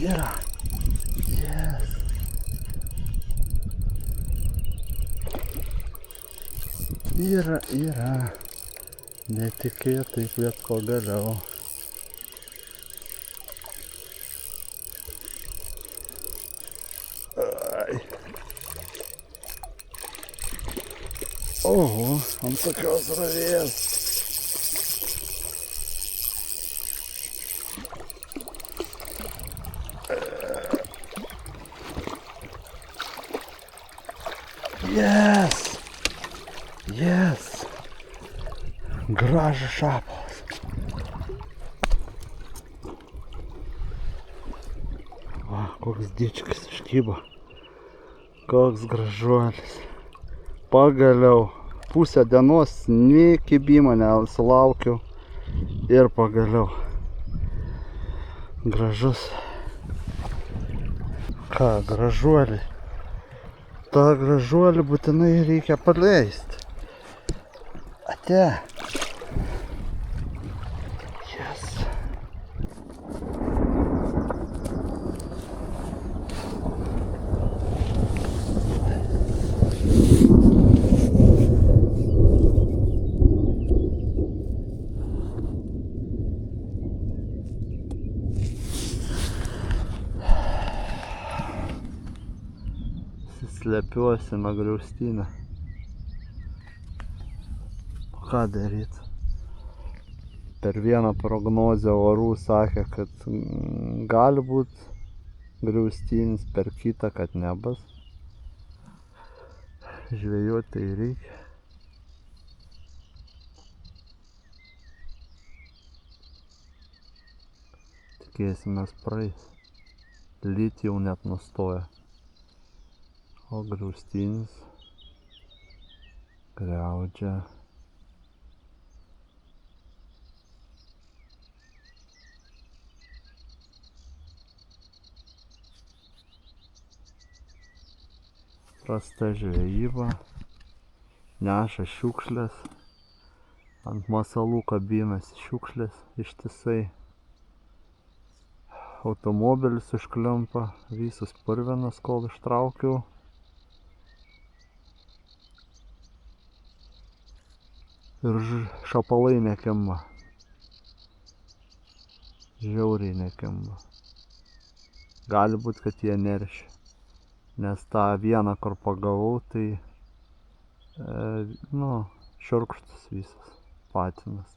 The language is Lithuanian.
Yra. Yes. Yra. Netikėtai kvietko galiau. Ai. Oho, ant tokios ravės. Yes! Yes! Gražus šapalas. Va, koks dičkas iškybo. Koks gražuolis. Pagaliau pusę dienos nei kibimo nesulaukiau ir pagaliau gražus. Ką, gražuolį? tą gražuolį būtinai reikia paleisti. Ate. Yes. Slepiuosi nuo griaustinio. Ką daryt? Per vieną prognozę orų sakė, kad gali būt griaustinis, per kitą, kad nebus. Žvejoti tai reikia. Tikėsimės praeis. Lyt jau net nustoja. O griaustinis griaudžia. Prasta žvejyba, neša šiukšlės, ant masalų kabinasi šiukšlės ištisai. Automobilis užklimpa, visas purvinas, kol ištraukiau. Ir šapalai nekimba. Žiauriai nekimba. Gali būt, kad jie neršia. Nes tą vieną, kur pagavau, tai šiurkštus visas patinas.